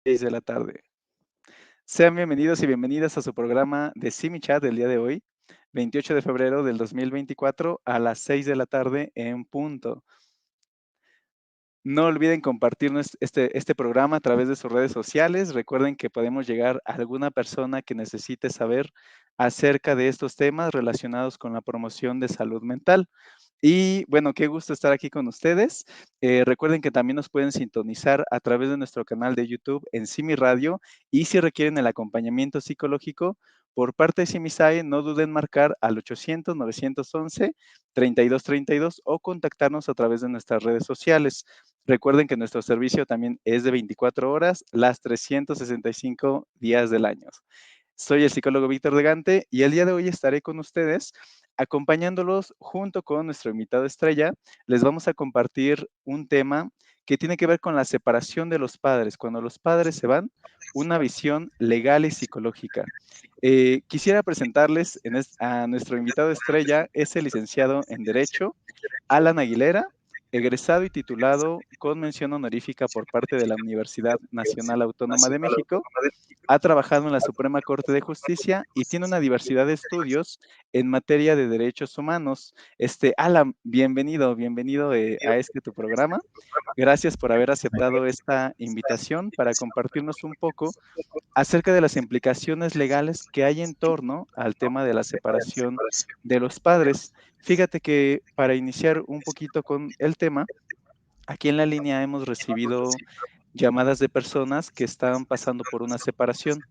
6 de la tarde. Sean bienvenidos y bienvenidas a su programa de Simi Chat del día de hoy, 28 de febrero del 2024 a las 6 de la tarde en punto. No olviden compartir este programa a través de sus redes sociales. Recuerden que podemos llegar a alguna persona que necesite saber acerca de estos temas relacionados con la promoción de salud mental. Y bueno, qué gusto estar aquí con ustedes. Recuerden que también nos pueden sintonizar a través de nuestro canal de YouTube en Simi Radio y si requieren el acompañamiento psicológico por parte de Simisai, no duden en marcar al 800-911-3232 o contactarnos a través de nuestras redes sociales. Recuerden que nuestro servicio también es de 24 horas, las 365 días del año. Soy el psicólogo Víctor Legante y el día de hoy estaré con ustedes acompañándolos junto con nuestro invitado estrella. Les vamos a compartir un tema que tiene que ver con la separación de los padres. Cuando los padres se van, una visión legal y psicológica. Quisiera presentarles a nuestro invitado estrella, es el licenciado en Derecho, Alan Aguilera, egresado y titulado con mención honorífica por parte de la Universidad Nacional Autónoma de México. Ha trabajado en la Suprema Corte de Justicia y tiene una diversidad de estudios en materia de derechos humanos. Alan, bienvenido a tu programa. Gracias por haber aceptado esta invitación para compartirnos un poco acerca de las implicaciones legales que hay en torno al tema de la separación de los padres. Fíjate que para iniciar un poquito con el tema, aquí en la línea hemos recibido llamadas de personas que están pasando por una separación.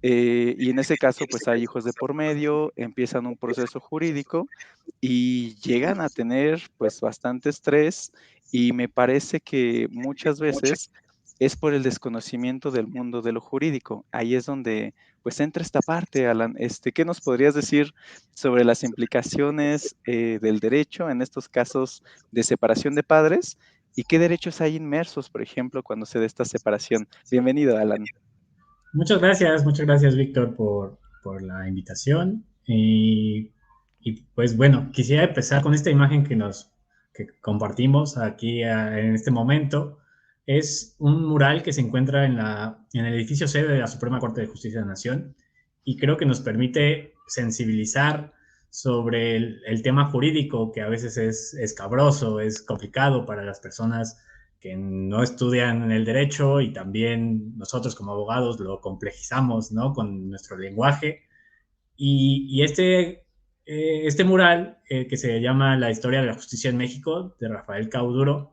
Y en ese caso, pues hay hijos de por medio, empiezan un proceso jurídico y llegan a tener pues bastante estrés y me parece que muchas veces es por el desconocimiento del mundo de lo jurídico. Ahí es donde pues entra esta parte, Alan. ¿Qué nos podrías decir sobre las implicaciones del derecho en estos casos de separación de padres y qué derechos hay inmersos, por ejemplo, cuando se da esta separación? Bienvenido, Alan. Muchas gracias Víctor por la invitación. Pues bueno, quisiera empezar con esta imagen que compartimos aquí en este momento. Es un mural que se encuentra en el edificio sede de la Suprema Corte de Justicia de la Nación y creo que nos permite sensibilizar sobre el tema jurídico que a veces es escabroso, es complicado para las personas que no estudian el derecho y también nosotros como abogados lo complejizamos, ¿no? Con nuestro lenguaje. Y este mural, que se llama La historia de la justicia en México, de Rafael Cauduro,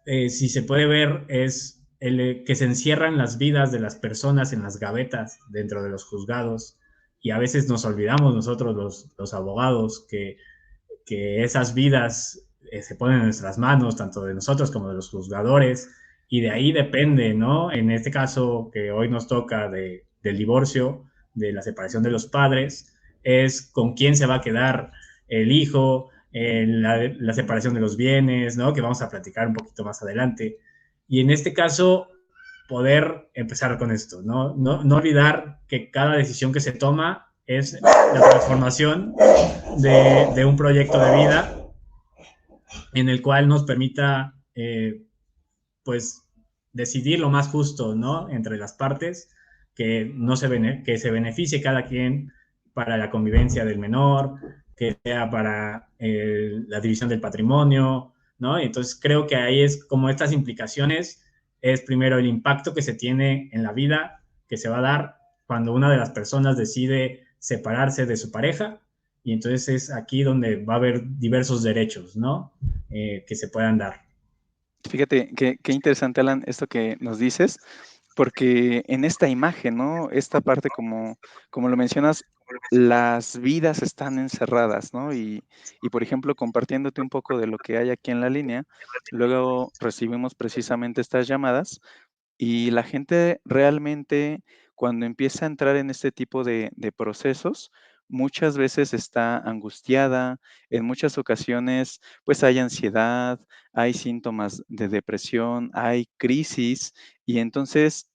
si se puede ver, es que se encierran las vidas de las personas en las gavetas dentro de los juzgados. Y a veces nos olvidamos nosotros, los abogados, que esas vidas se ponen en nuestras manos, tanto de nosotros como de los juzgadores, y de ahí depende, ¿no? En este caso que hoy nos toca del divorcio, de la separación de los padres, es con quién se va a quedar el hijo, la separación de los bienes, ¿no? Que vamos a platicar un poquito más adelante. Y en este caso, poder empezar con esto, ¿no? No olvidar que cada decisión que se toma es la transformación de un proyecto de vida en el cual nos permita, pues, decidir lo más justo, ¿no? Entre las partes, que se beneficie cada quien para la convivencia del menor, que sea para la división del patrimonio, ¿no? Entonces creo que ahí es como estas implicaciones, es primero el impacto que se tiene en la vida que se va a dar cuando una de las personas decide separarse de su pareja, y entonces es aquí donde va a haber diversos derechos, ¿no? Que se puedan dar. Fíjate qué interesante, Alan, esto que nos dices, porque en esta imagen, ¿no? Esta parte, como lo mencionas, las vidas están encerradas, ¿no? Y, por ejemplo, compartiéndote un poco de lo que hay aquí en la línea, luego recibimos precisamente estas llamadas y la gente realmente, cuando empieza a entrar en este tipo de procesos, muchas veces está angustiada, en muchas ocasiones, pues hay ansiedad, hay síntomas de depresión, hay crisis, y entonces,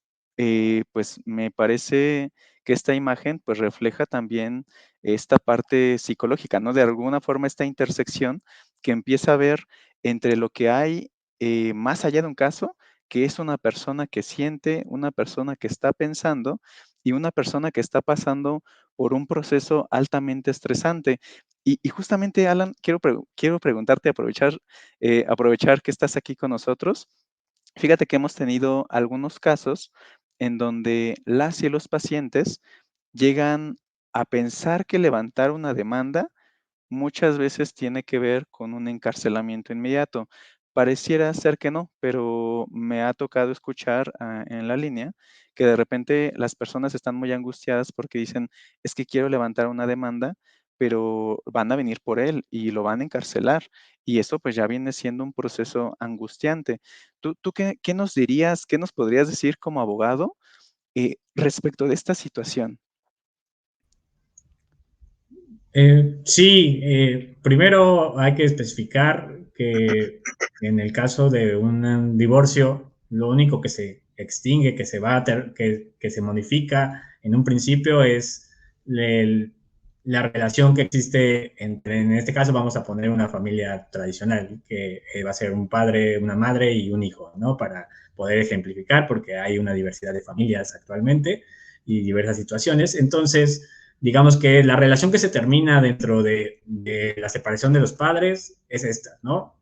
pues me parece que esta imagen, pues refleja también esta parte psicológica, ¿no? De alguna forma, esta intersección que empieza a ver entre lo que hay más allá de un caso que es una persona que siente, una persona que está pensando y una persona que está pasando por un proceso altamente estresante. Y justamente, Alan, quiero preguntarte, aprovechar que estás aquí con nosotros. Fíjate que hemos tenido algunos casos en donde las y los pacientes llegan a pensar que levantar una demanda muchas veces tiene que ver con un encarcelamiento inmediato. Pareciera ser que no, pero me ha tocado escuchar en la línea que de repente las personas están muy angustiadas porque dicen, es que quiero levantar una demanda, pero van a venir por él y lo van a encarcelar. Y eso pues ya viene siendo un proceso angustiante. ¿Tú qué nos dirías, qué nos podrías decir como abogado respecto de esta situación? Sí, primero hay que especificar que en el caso de un divorcio, lo único que se extingue, que se va a que se modifica en un principio es el, la relación que existe entre, en este caso vamos a poner una familia tradicional, que va a ser un padre, una madre y un hijo, ¿no? Para poder ejemplificar, porque hay una diversidad de familias actualmente y diversas situaciones. Entonces, digamos que la relación que se termina dentro de la separación de los padres es esta, ¿no?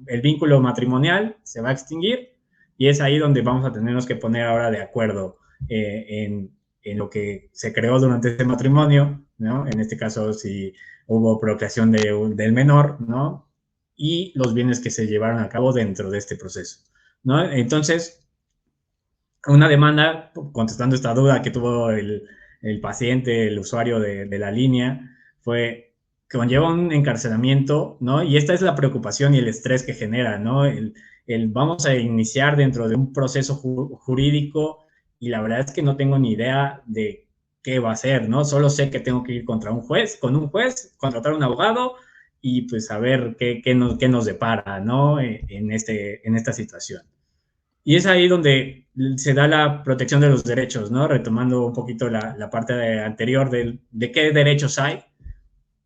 El vínculo matrimonial se va a extinguir y es ahí donde vamos a tenernos que poner ahora de acuerdo en lo que se creó durante este matrimonio, ¿no? En este caso, si hubo procreación del menor, ¿no? Y los bienes que se llevaron a cabo dentro de este proceso, ¿no? Entonces, una demanda, contestando esta duda que tuvo el paciente, el usuario de la línea, fue que conlleva un encarcelamiento, ¿no? Y esta es la preocupación y el estrés que genera, ¿no? Vamos a iniciar dentro de un proceso jurídico y la verdad es que no tengo ni idea de qué va a ser, ¿no? Solo sé que tengo que ir contra con un juez, contratar un abogado y pues a ver qué nos depara, ¿no? En esta situación. Y es ahí donde se da la protección de los derechos, ¿no? Retomando un poquito la parte anterior de qué derechos hay,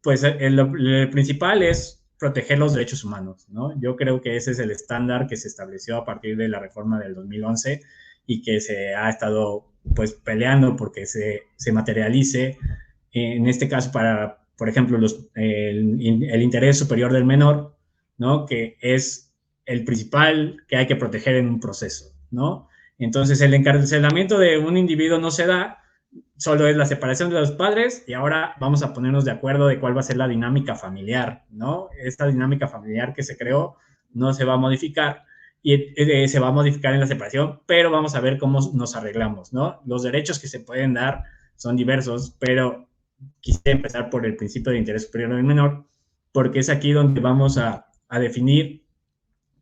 pues el principal es proteger los derechos humanos, ¿no? Yo creo que ese es el estándar que se estableció a partir de la reforma del 2011 y que se ha estado pues peleando porque se materialice, en este caso para, por ejemplo, el interés superior del menor, ¿no? Que es el principal que hay que proteger en un proceso, ¿no? Entonces el encarcelamiento de un individuo no se da, solo es la separación de los padres y ahora vamos a ponernos de acuerdo de cuál va a ser la dinámica familiar, ¿no? Esta dinámica familiar que se creó no se va a modificar y se va a modificar en la separación, pero vamos a ver cómo nos arreglamos, ¿no? Los derechos que se pueden dar son diversos, pero quisiera empezar por el principio de interés superior del menor, porque es aquí donde vamos a definir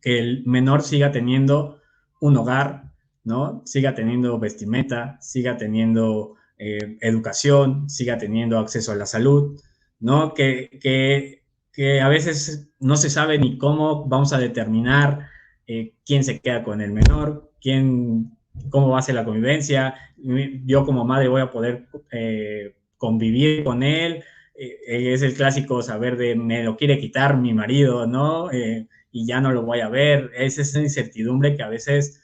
que el menor siga teniendo un hogar, ¿no? Siga teniendo vestimenta, siga teniendo educación, siga teniendo acceso a la salud, ¿no? Que a veces no se sabe ni cómo vamos a determinar quién se queda con el menor, cómo va a ser la convivencia. Yo como madre voy a poder convivir con él. Es el clásico saber de me lo quiere quitar mi marido, ¿no? Y ya no lo voy a ver. Es esa incertidumbre que a veces,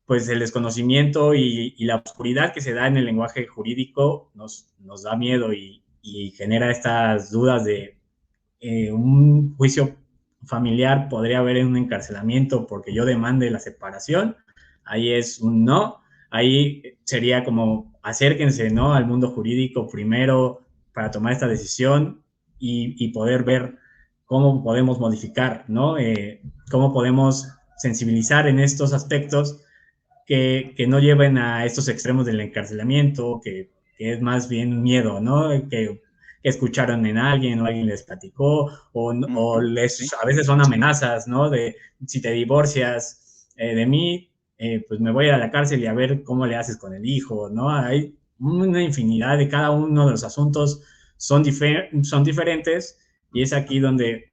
pues el desconocimiento y la oscuridad que se da en el lenguaje jurídico nos da miedo y genera estas dudas de un juicio familiar podría haber un encarcelamiento porque yo demande la separación. Ahí es un no. Ahí sería como acérquense, ¿no? Al mundo jurídico primero para tomar esta decisión y poder ver cómo podemos modificar, ¿no? Cómo podemos sensibilizar en estos aspectos que no lleven a estos extremos del encarcelamiento, que es más bien miedo, ¿no? Que escucharon en alguien o alguien les platicó o Sí. a veces son amenazas, ¿no? De si te divorcias de mí, pues me voy a la cárcel y a ver cómo le haces con el hijo, ¿no? Hay una infinidad de cada uno de los asuntos son diferentes y es aquí donde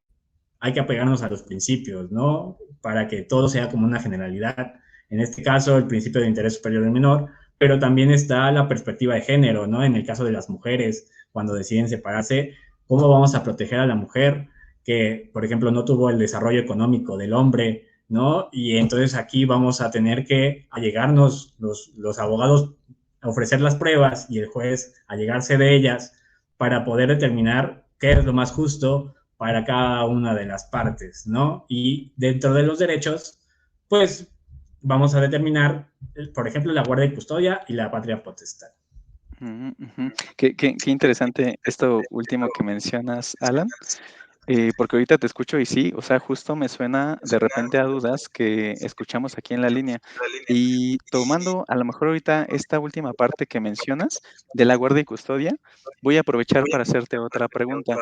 hay que apegarnos a los principios, ¿no? Para que todo sea como una generalidad. En este caso, el principio de interés superior del menor, pero también está la perspectiva de género, ¿no? En el caso de las mujeres, cuando deciden separarse, ¿cómo vamos a proteger a la mujer que, por ejemplo, no tuvo el desarrollo económico del hombre, ¿no? Y entonces aquí vamos a tener que allegarnos los abogados a ofrecer las pruebas y el juez allegarse de ellas para poder determinar qué es lo más justo para cada una de las partes, ¿no? Y dentro de los derechos, pues vamos a determinar, por ejemplo, la guardia y custodia y la patria potestad. Ujú, ujú. Qué interesante esto último que mencionas, Alan, porque ahorita te escucho y sí, o sea, justo me suena de repente a dudas que escuchamos aquí en la línea. Y tomando a lo mejor ahorita esta última parte que mencionas de la guardia y custodia, voy a aprovechar para hacerte otra pregunta,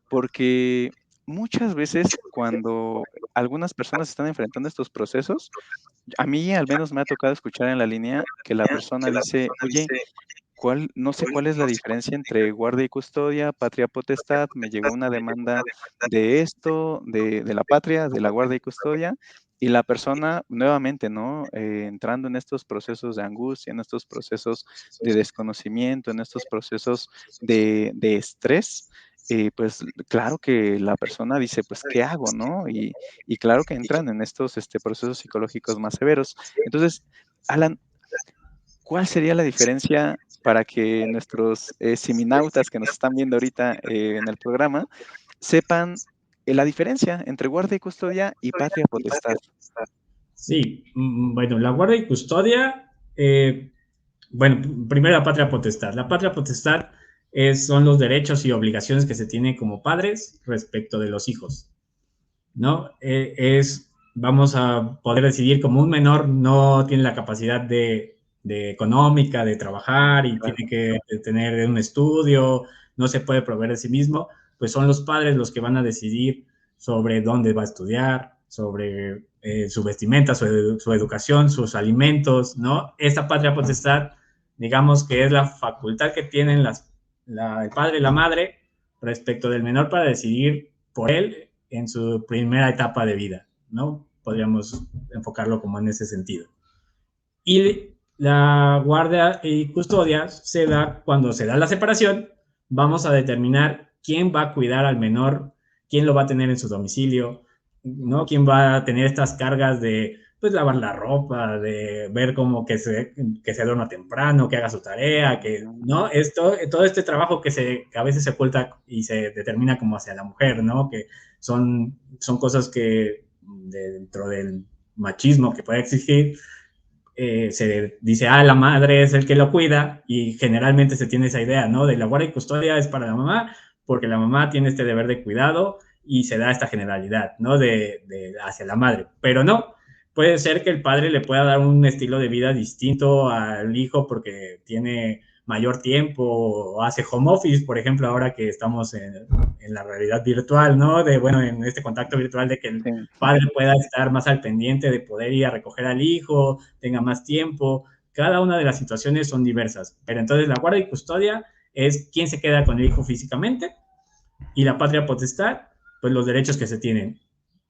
porque muchas veces cuando algunas personas están enfrentando estos procesos, a mí al menos me ha tocado escuchar en la línea que la persona dice, oye, no sé cuál es la diferencia entre guardia y custodia, patria potestad, me llegó una demanda de esto, de la patria, de la guardia y custodia, y la persona nuevamente, ¿no? Entrando en estos procesos de angustia, en estos procesos de desconocimiento, en estos procesos de estrés, pues claro que la persona dice, pues, ¿qué hago, no? Y claro que entran en estos procesos psicológicos más severos. Entonces, Alan, ¿cuál sería la diferencia para que nuestros siminautas que nos están viendo ahorita en el programa sepan la diferencia entre guardia y custodia y patria potestad? Sí, bueno, la guardia y custodia, bueno, primero la patria potestad. La patria potestad son los derechos y obligaciones que se tienen como padres respecto de los hijos, ¿no? Vamos a poder decidir como un menor no tiene la capacidad de económica, de trabajar y Claro. tiene que tener un estudio, no se puede proveer de sí mismo, pues son los padres los que van a decidir sobre dónde va a estudiar, sobre su vestimenta, su educación, sus alimentos, ¿no? Esta patria potestad, digamos que es la facultad que tienen el padre y la madre respecto del menor para decidir por él en su primera etapa de vida, ¿no? Podríamos enfocarlo como en ese sentido. Y la guardia y custodia se da cuando se da la separación, vamos a determinar quién va a cuidar al menor, quién lo va a tener en su domicilio, ¿no? Quién va a tener estas cargas de, pues, lavar la ropa, de ver cómo que se duerma temprano, que haga su tarea, que, ¿no? Todo este trabajo que a veces se oculta y se determina como hacia la mujer, ¿no? Que son cosas que dentro del machismo que puede existir, se dice, la madre es el que lo cuida, y generalmente se tiene esa idea, ¿no? De la guardia y custodia es para la mamá, porque la mamá tiene este deber de cuidado y se da esta generalidad, ¿no? Hacia la madre. Pero no, puede ser que el padre le pueda dar un estilo de vida distinto al hijo porque tiene mayor tiempo o hace home office, por ejemplo, ahora que estamos en la realidad virtual, ¿no? Bueno, en este contacto virtual, de que el Sí. padre pueda estar más al pendiente de poder ir a recoger al hijo, tenga más tiempo. Cada una de las situaciones son diversas, pero entonces la guardia y custodia es quién se queda con el hijo físicamente, y la patria potestad, pues los derechos que se tienen.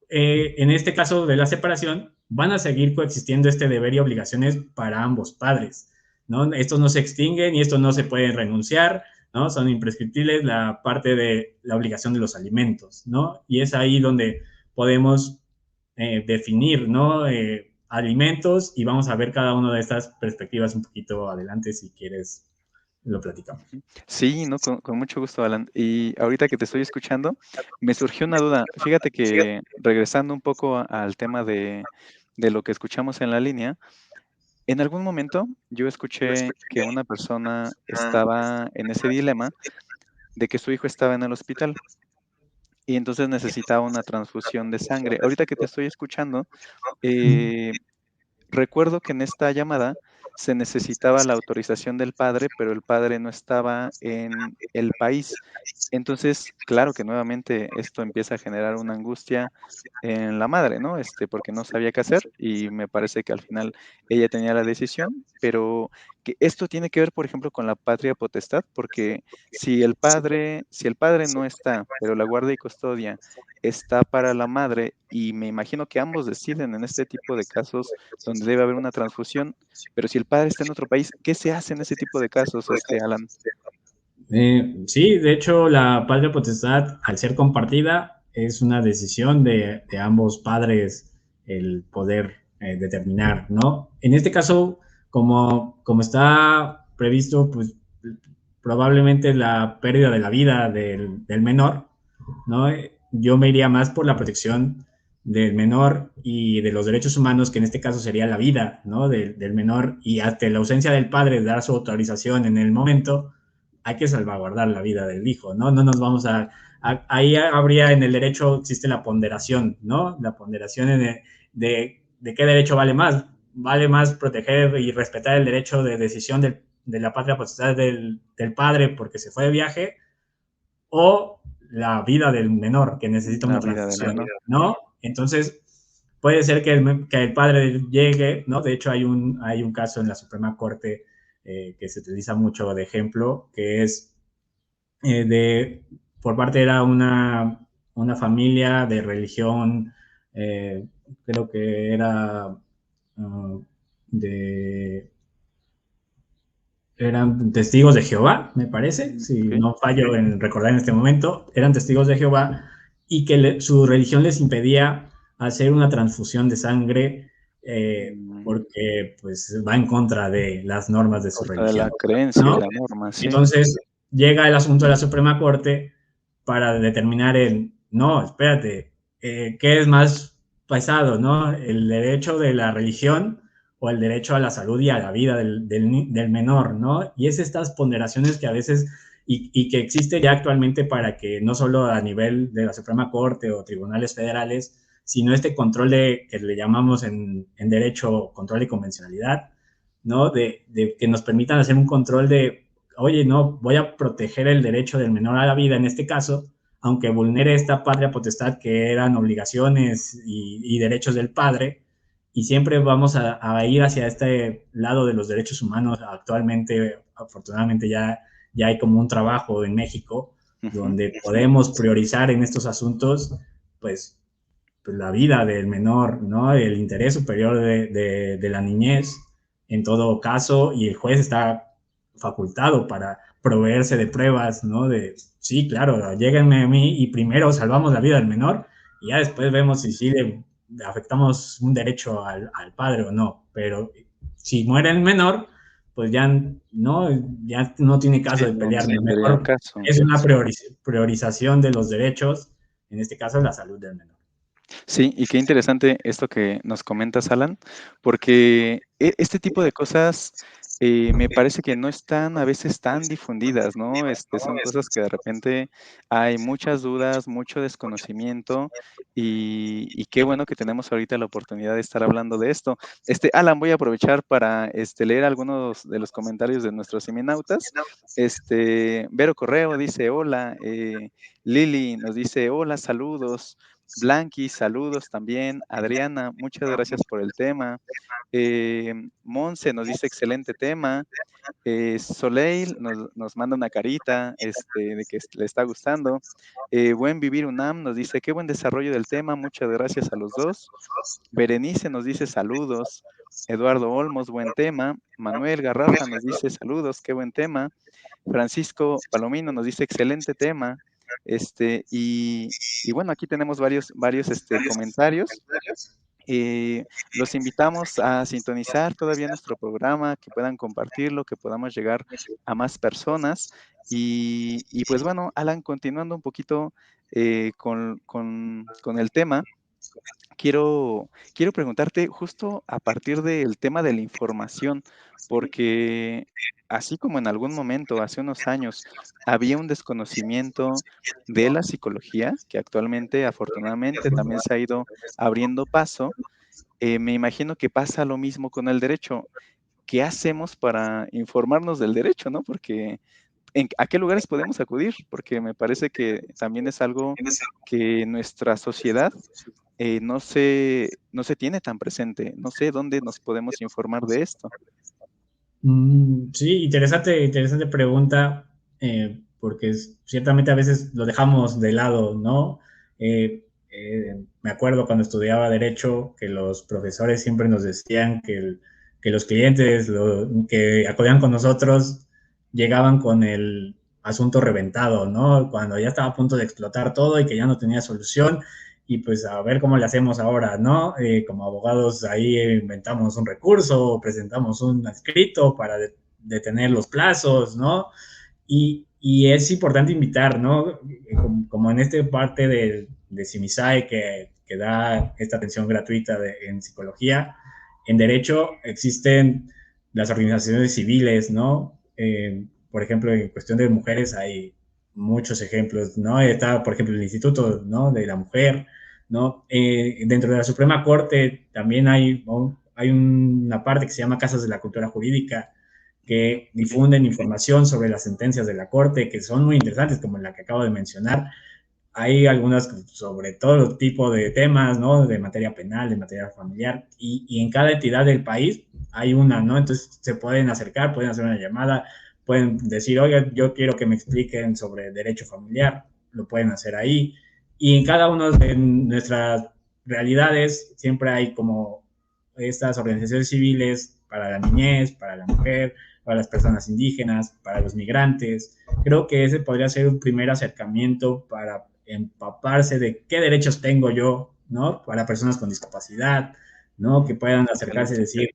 En este caso de la separación, van a seguir coexistiendo este deber y obligaciones para ambos padres, ¿no? Estos no se extinguen y estos no se pueden renunciar, ¿no? Son imprescriptibles la parte de la obligación de los alimentos, ¿no? Y es ahí donde podemos definir, ¿no? Alimentos, y vamos a ver cada una de estas perspectivas un poquito adelante, si quieres lo platicamos. Sí, no, con mucho gusto, Alan. Y ahorita que te estoy escuchando, me surgió una duda. Fíjate que regresando un poco al tema de lo que escuchamos en la línea, en algún momento yo escuché que una persona estaba en ese dilema de que su hijo estaba en el hospital y entonces necesitaba una transfusión de sangre. Ahorita que te estoy escuchando, eh, recuerdo que en esta llamada se necesitaba la autorización del padre, pero el padre no estaba en el país. Entonces, claro que nuevamente esto empieza a generar una angustia en la madre, ¿no? Porque no sabía qué hacer y me parece que al final ella tenía la decisión, pero que esto tiene que ver, por ejemplo, con la patria potestad, porque si el padre no está, pero la guardia y custodia está para la madre, y me imagino que ambos deciden en este tipo de casos donde debe haber una transfusión, pero si el padre está en otro país, ¿qué se hace en ese tipo de casos, Alan? Sí, de hecho, la patria potestad, al ser compartida, es una decisión de ambos padres el poder determinar, ¿no? En este caso, como está previsto, pues probablemente la pérdida de la vida del menor, ¿no? Yo me iría más por la protección del menor y de los derechos humanos, que en este caso sería la vida, ¿no? Del menor, y hasta la ausencia del padre de dar su autorización en el momento, hay que salvaguardar la vida del hijo, ¿no? No nos vamos ahí habría en el derecho, existe la ponderación, ¿no? La ponderación de qué derecho vale más. Vale más proteger y respetar el derecho de decisión de la patria potestad del padre porque se fue de viaje, o la vida del menor que necesita La una vida del transfusión, menor. ¿no? Entonces, puede ser que el padre llegue, ¿no? De hecho, hay un caso en la Suprema Corte que se utiliza mucho de ejemplo, que es por parte era una familia de religión, eh, creo que era de eran testigos de Jehová, me parece, si Ok. no fallo en recordar en este momento, eran testigos de Jehová y que su religión les impedía hacer una transfusión de sangre Mm, porque pues va en contra de las normas de su contra de la religión, creencia y ¿no? la norma, sí. Entonces llega el asunto de la Suprema Corte para determinar no, espérate, ¿qué es más pesado, no? ¿El derecho de la religión o el derecho a la salud y a la vida del menor, ¿no? Y es estas ponderaciones que a veces, y que existe ya actualmente para que no solo a nivel de la Suprema Corte o tribunales federales, sino este control que le llamamos en derecho control de convencionalidad, ¿no? De que nos permitan hacer un control oye, no, voy a proteger el derecho del menor a la vida en este caso, aunque vulnere esta patria potestad que eran obligaciones y derechos del padre, y siempre vamos a ir hacia este lado de los derechos humanos. Actualmente, afortunadamente, ya hay como un trabajo en México Ujú. donde podemos priorizar en estos asuntos, pues, pues la vida del menor, ¿no? El interés superior de la niñez, en todo caso, y el juez está facultado para proveerse de pruebas, ¿no? Sí, claro, lléguenme a mí y primero salvamos la vida del menor y ya después vemos si sí le afectamos un derecho al padre o no. Pero si muere el menor, pues ya no tiene Sí, caso de no, pelear. no tendría Mejor caso. es una priorización de los derechos, en este caso la salud del menor. Sí, y qué interesante esto que nos comentas, Alan, porque este tipo de cosas me parece que no están a veces tan difundidas, ¿no? Son cosas que de repente hay muchas dudas, mucho desconocimiento y qué bueno que tenemos ahorita la oportunidad de estar hablando de esto. Alan, voy a aprovechar para leer algunos de los comentarios de nuestros seminautas. Vero Correo dice, hola, Lili nos dice, hola, saludos. Blanqui, saludos también. Adriana, muchas gracias por el tema. Monse nos dice excelente tema. Soleil nos manda una carita de que le está gustando. Buen Vivir UNAM nos dice qué buen desarrollo del tema. Muchas gracias a los dos. Berenice nos dice saludos. Eduardo Olmos, buen tema. Manuel Garrafa nos dice saludos, qué buen tema. Francisco Palomino nos dice excelente tema. Y bueno, aquí tenemos varios comentarios. Los invitamos a sintonizar todavía nuestro programa, que puedan compartirlo, que podamos llegar a más personas. Y pues bueno, Alan, continuando un poquito con el tema, quiero preguntarte justo a partir del tema de la información, porque así como en algún momento, hace unos años, había un desconocimiento de la psicología, que actualmente afortunadamente también se ha ido abriendo paso, me imagino que pasa lo mismo con el derecho. ¿Qué hacemos para informarnos del derecho, no? Porque ¿a qué lugares podemos acudir? Porque me parece que también es algo que nuestra sociedad no se tiene tan presente. No sé dónde nos podemos informar de esto. Sí, interesante pregunta, porque ciertamente a veces lo dejamos de lado, ¿no? Me acuerdo cuando estudiaba Derecho que los profesores siempre nos decían que los clientes que acudían con nosotros llegaban con el asunto reventado, ¿no? Cuando ya estaba a punto de explotar todo y que ya no tenía solución y pues a ver cómo le hacemos ahora, ¿no? Como abogados ahí inventamos un recurso, presentamos un escrito para detener los plazos, ¿no? Y es importante invitar, ¿no? Como en esta parte de CIMISAE que da esta atención gratuita en psicología, en derecho existen las organizaciones civiles, ¿no? Por ejemplo, en cuestión de mujeres hay muchos ejemplos, ¿no? Está, por ejemplo, el Instituto, ¿no? De la Mujer, ¿no? Dentro de la Suprema Corte también hay, ¿no? Hay una parte que se llama Casas de la Cultura Jurídica, que difunden información sobre las sentencias de la Corte, que son muy interesantes, como la que acabo de mencionar. Hay algunas sobre todo tipo de temas, ¿no? De materia penal, de materia familiar, y en cada entidad del país hay una, ¿no? Entonces se pueden acercar, pueden hacer una llamada, pueden decir, oiga, yo quiero que me expliquen sobre derecho familiar, lo pueden hacer ahí. Y en cada una de nuestras realidades siempre hay como estas organizaciones civiles para la niñez, para la mujer, para las personas indígenas, para los migrantes. Creo que ese podría ser un primer acercamiento para empaparse de qué derechos tengo yo, ¿no? Para personas con discapacidad, ¿no? Que puedan acercarse y Excelente.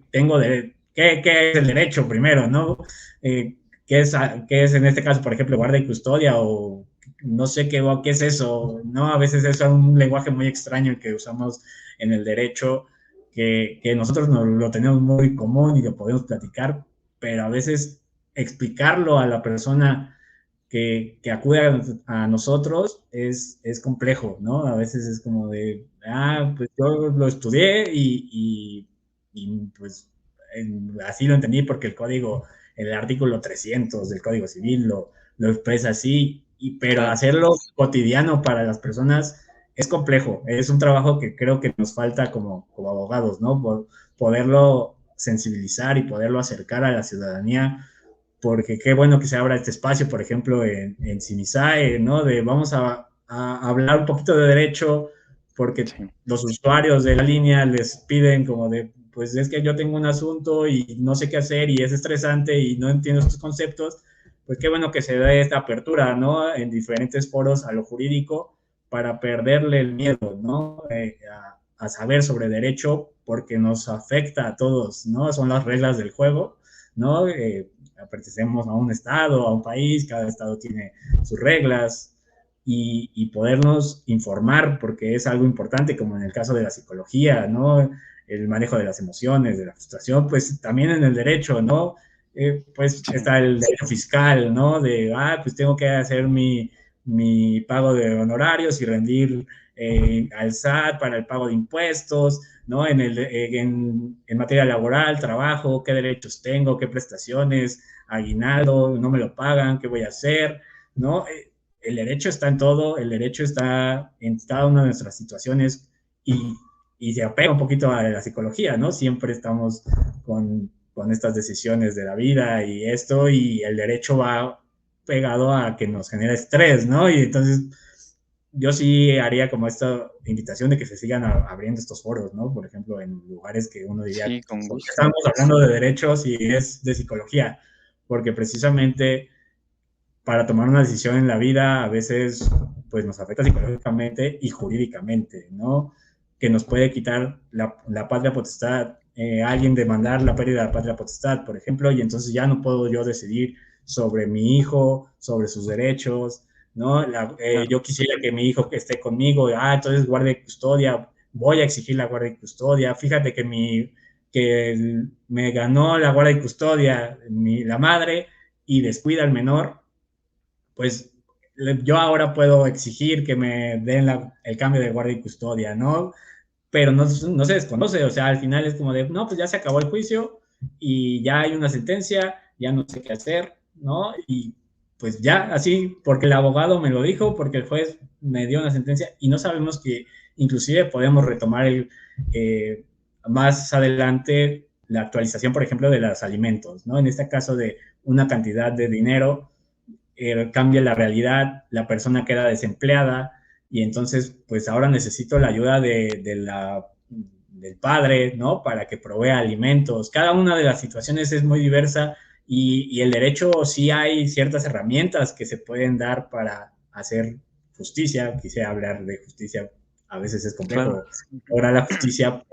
decir, ¿qué es el derecho primero, ¿no? ¿Qué es en este caso, por ejemplo, guarda y custodia o no sé qué es eso, ¿no? A veces eso es un lenguaje muy extraño que usamos en el derecho, que nosotros no, lo tenemos muy común y lo podemos platicar, pero a veces explicarlo a la persona que acude a nosotros es complejo, ¿no? A veces es como de, pues yo lo estudié y pues así lo entendí porque el código, el artículo 300 del Código Civil lo expresa así, pero Claro. hacerlo cotidiano para las personas es complejo, es un trabajo que creo que nos falta como abogados, ¿no? Poderlo sensibilizar y poderlo acercar a la ciudadanía, porque qué bueno que se abra este espacio, por ejemplo, en CIMISAE, ¿no? De vamos a hablar un poquito de derecho, porque Sí. los usuarios de la línea les piden como de, pues es que yo tengo un asunto y no sé qué hacer y es estresante y no entiendo estos conceptos, pues qué bueno que se dé esta apertura, ¿no? En diferentes foros a lo jurídico para perderle el miedo, ¿no? A saber sobre derecho porque nos afecta a todos, ¿no? Son las reglas del juego, ¿no? Pertenecemos a un estado, a un país, cada estado tiene sus reglas y podernos informar porque es algo importante, como en el caso de la psicología, ¿no? El manejo de las emociones, de la frustración, pues también en el derecho, ¿no? Pues Sí. está el derecho fiscal, ¿no? De, pues tengo que hacer mi pago de honorarios y rendir al SAT para el pago de impuestos, ¿no? En materia laboral, trabajo, qué derechos tengo, qué prestaciones, aguinaldo, no me lo pagan, qué voy a hacer, ¿no? El derecho está en todo, el derecho está en cada una de nuestras situaciones y, y se apega un poquito a la psicología, ¿no? Siempre estamos con estas decisiones de la vida y esto, y el derecho va pegado a que nos genera estrés, ¿no? Y entonces yo sí haría como esta invitación de que se sigan abriendo estos foros, ¿no? Por ejemplo, en lugares que uno diría, Sí, con ¿por qué gusto. estamos hablando de derechos y es de psicología? Porque precisamente para tomar una decisión en la vida a veces pues nos afecta psicológicamente y jurídicamente, ¿no? Que nos puede quitar la patria potestad, alguien demandar la pérdida de la patria potestad, por ejemplo, y entonces ya no puedo yo decidir sobre mi hijo, sobre sus derechos, ¿no? Claro. Yo quisiera que mi hijo esté conmigo, entonces guarde y custodia, voy a exigir la guardia y custodia, fíjate que me ganó la guardia y custodia la madre y descuida al menor, pues yo ahora puedo exigir que me den el cambio de guardia y custodia, ¿no? Pero no se desconoce, o sea, al final es como de, no, pues ya se acabó el juicio y ya hay una sentencia, ya no sé qué hacer, ¿no? Y pues ya, así, porque el abogado me lo dijo, porque el juez me dio una sentencia y no sabemos que inclusive podemos retomar más adelante la actualización, por ejemplo, de los alimentos, ¿no? En este caso de una cantidad de dinero cambia la realidad, la persona queda desempleada y entonces pues ahora necesito la ayuda del padre, ¿no? Para que provea alimentos. Cada una de las situaciones es muy diversa y el derecho sí hay ciertas herramientas que se pueden dar para hacer justicia. Quisiera hablar de justicia A veces es Claro. complejo lograr la justicia,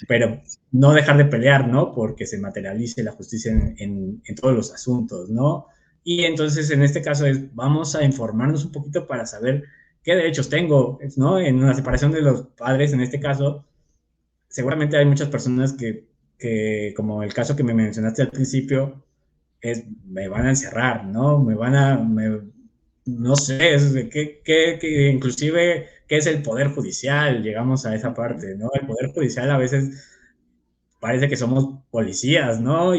pero no dejar de pelear, ¿no? Porque se materialice la justicia en todos los asuntos, ¿no? Y entonces, en este caso, vamos a informarnos un poquito para saber qué derechos tengo, ¿no? En una separación de los padres, en este caso, seguramente hay muchas personas como el caso que me mencionaste al principio, me van a encerrar, ¿no? No sé, inclusive, ¿qué es el Poder Judicial? Llegamos a esa Ujú. parte, ¿no? El Poder Judicial a veces parece que somos policías, ¿no?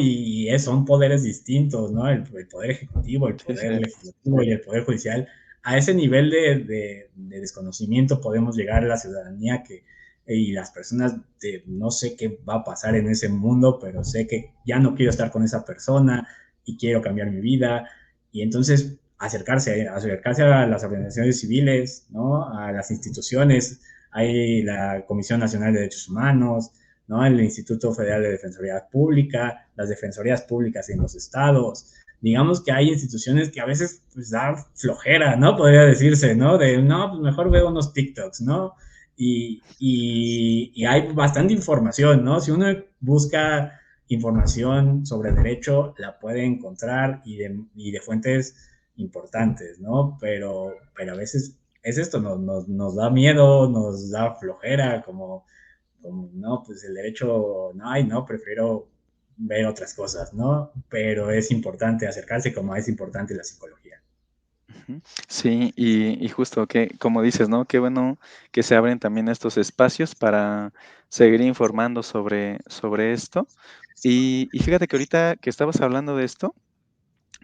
Son poderes distintos, ¿no? El poder ejecutivo, el Sí, poder sí. legislativo y el poder judicial. A ese nivel de desconocimiento podemos llegar a la ciudadanía y las personas de no sé qué va a pasar en ese mundo, pero sé que ya no quiero estar con esa persona y quiero cambiar mi vida. Y entonces acercarse a las organizaciones civiles, ¿no? A las instituciones. Hay la Comisión Nacional de Derechos Humanos, ¿no? El Instituto Federal de Defensoría Pública, las defensorías públicas en los estados. Digamos que hay instituciones que a veces pues da flojera, ¿no? Podría decirse, ¿no? No, pues mejor veo unos TikToks, ¿no? Y hay bastante información, ¿no? Si uno busca información sobre derecho, la puede encontrar y de fuentes importantes, ¿no? Pero a veces es esto, nos da miedo, nos da flojera, como, no, pues el derecho, no, ay, no, prefiero ver otras cosas, ¿no? Pero es importante acercarse como es importante la psicología. Ujú. Sí, y justo que, como dices, ¿no? Qué bueno que se abren también estos espacios para seguir informando sobre esto. Y fíjate que ahorita que estabas hablando de esto,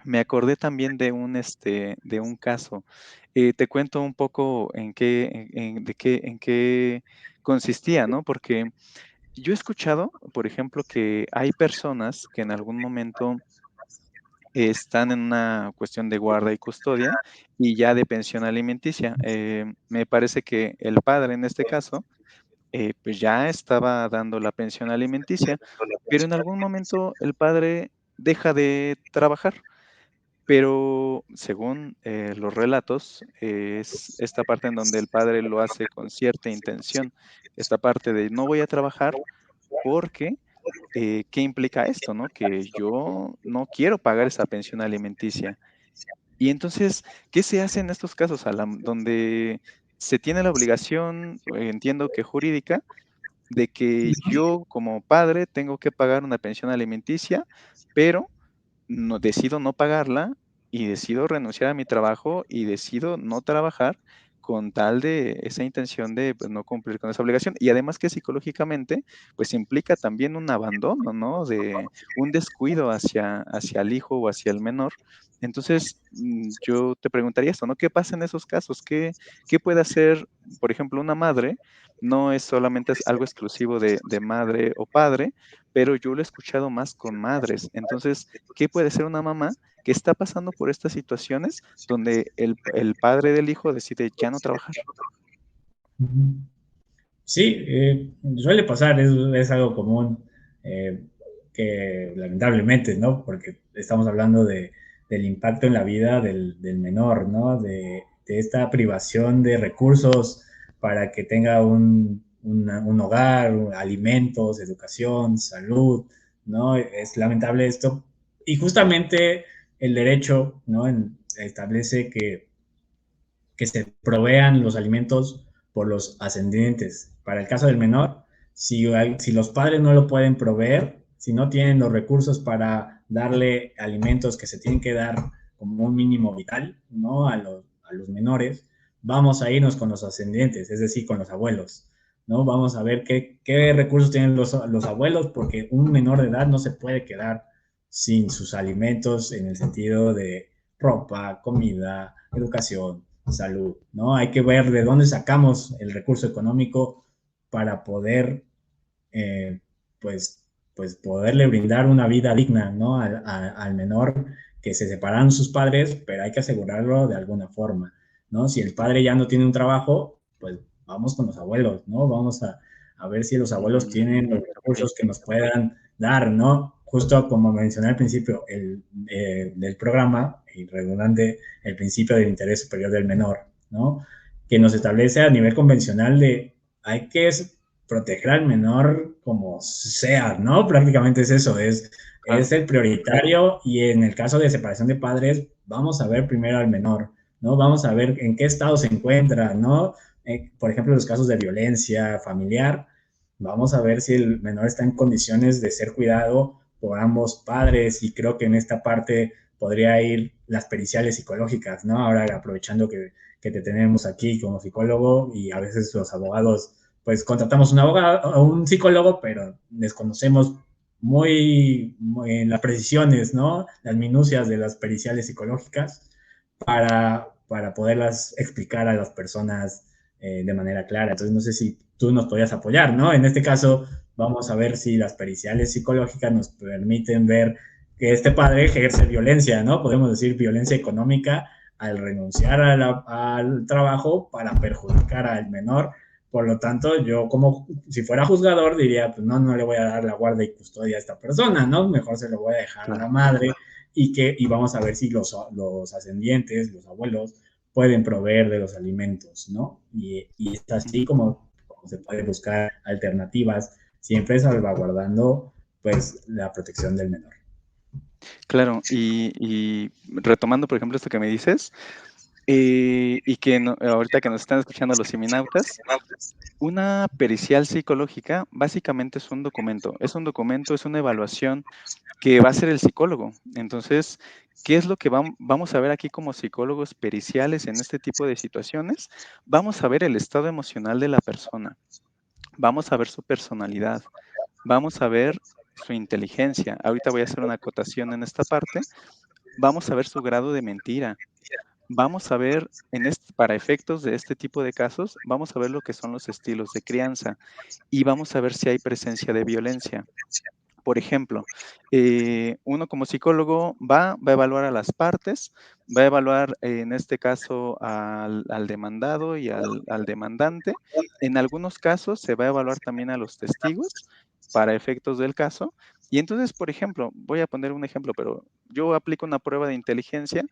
me acordé también de un caso. Te cuento un poco en qué consistía, ¿no? Porque yo he escuchado, por ejemplo, que hay personas que en algún momento están en una cuestión de guarda y custodia y ya de pensión alimenticia. Me parece que el padre en este caso, pues ya estaba dando la pensión alimenticia, pero en algún momento el padre deja de trabajar. Pero según los relatos, es esta parte en donde el padre lo hace con cierta intención. Esta parte de no voy a trabajar porque ¿qué implica esto, no? Que yo no quiero pagar esa pensión alimenticia. Y entonces, ¿qué se hace en estos casos, Alan? Donde se tiene la obligación, entiendo que jurídica, de que yo como padre tengo que pagar una pensión alimenticia, pero no decido no pagarla y decido renunciar a mi trabajo y decido no trabajar con tal de esa intención de, pues, no cumplir con esa obligación. Y además que psicológicamente, pues, implica también un abandono, ¿no? De un descuido hacia el hijo o hacia el menor. Entonces, yo te preguntaría esto, ¿no? ¿Qué pasa en esos casos? ¿Qué puede hacer, por ejemplo, una madre? No es solamente es algo exclusivo de madre o padre, pero yo lo he escuchado más con madres. Entonces, ¿qué puede ser una mamá que está pasando por estas situaciones donde el padre del hijo decide ya no trabajar? Sí, suele pasar, es algo común, eh, que lamentablemente, ¿no? Porque estamos hablando del impacto en la vida del menor, ¿no? De esta privación de recursos para que tenga un hogar, alimentos, educación, salud, ¿no? Es lamentable esto. Y justamente el derecho, ¿no? Establece que se provean los alimentos por los ascendientes. Para el caso del menor, si los padres no lo pueden proveer, si no tienen los recursos para darle alimentos que se tienen que dar como un mínimo vital, ¿no? A los menores, vamos a irnos con los ascendientes, es decir, con los abuelos, ¿no? Vamos a ver qué recursos tienen los abuelos, porque un menor de edad no se puede quedar sin sus alimentos en el sentido de ropa, comida, educación, salud, ¿no? Hay que ver de dónde sacamos el recurso económico para poder, eh, pues, pues, poderle brindar una vida digna, ¿no? Al menor que se separaron sus padres, pero hay que asegurarlo de alguna forma, ¿no? Si el padre ya no tiene un trabajo, pues vamos con los abuelos, ¿no? Vamos a ver si los abuelos tienen los Okey. recursos que nos puedan dar, ¿no? Justo como mencioné al principio del programa, y redundante, el principio del interés superior del menor, ¿no? que nos establece a nivel convencional de hay que proteger al menor como sea, ¿no? Prácticamente es eso, Claro. es el prioritario y en el caso de separación de padres, vamos a ver primero al menor, ¿no? Vamos a ver en qué estado se encuentra, ¿no? Por ejemplo, los casos de violencia familiar, vamos a ver si el menor está en condiciones de ser cuidado por ambos padres y creo que en esta parte podría ir las periciales psicológicas, ¿no? Ahora aprovechando que te tenemos aquí como psicólogo y a veces los abogados, pues contratamos un abogado, un psicólogo, pero desconocemos muy las precisiones, ¿no? Las minucias de las periciales psicológicas para poderlas explicar a las personas de manera clara. Entonces, no sé si tú nos podrías apoyar, ¿no? En este caso, vamos a ver si las periciales psicológicas nos permiten ver que este padre ejerce violencia, ¿no? Podemos decir violencia económica al renunciar al trabajo para perjudicar al menor. Por lo tanto, yo como si fuera juzgador diría, pues no, no le voy a dar la guardia y custodia a esta persona, ¿no? Mejor se lo voy a dejar a la Claro. madre y vamos a ver si los ascendientes, los abuelos, pueden proveer de los alimentos, ¿no? Y es así como se puede buscar alternativas, siempre salvaguardando pues la protección del menor. Claro, y retomando, por ejemplo, esto que me dices, y que ahorita que nos están escuchando los seminautas, una pericial psicológica básicamente es un documento, es una evaluación que va a hacer el psicólogo. Entonces, ¿qué es lo que vamos a ver aquí como psicólogos periciales en este tipo de situaciones? Vamos a ver el estado emocional de la persona, vamos a ver su personalidad, vamos a ver su inteligencia. Ahorita voy a hacer una acotación en esta parte. Vamos a ver su grado de mentira. Vamos a ver, para efectos de este tipo de casos, vamos a ver lo que son los estilos de crianza y vamos a ver si hay presencia de violencia. Por ejemplo, uno como psicólogo va a evaluar a las partes, va a evaluar en este caso al demandado y al demandante. En algunos casos se va a evaluar también a los testigos para efectos del caso. Y entonces, por ejemplo, voy a poner un ejemplo, pero yo aplico una prueba de inteligencia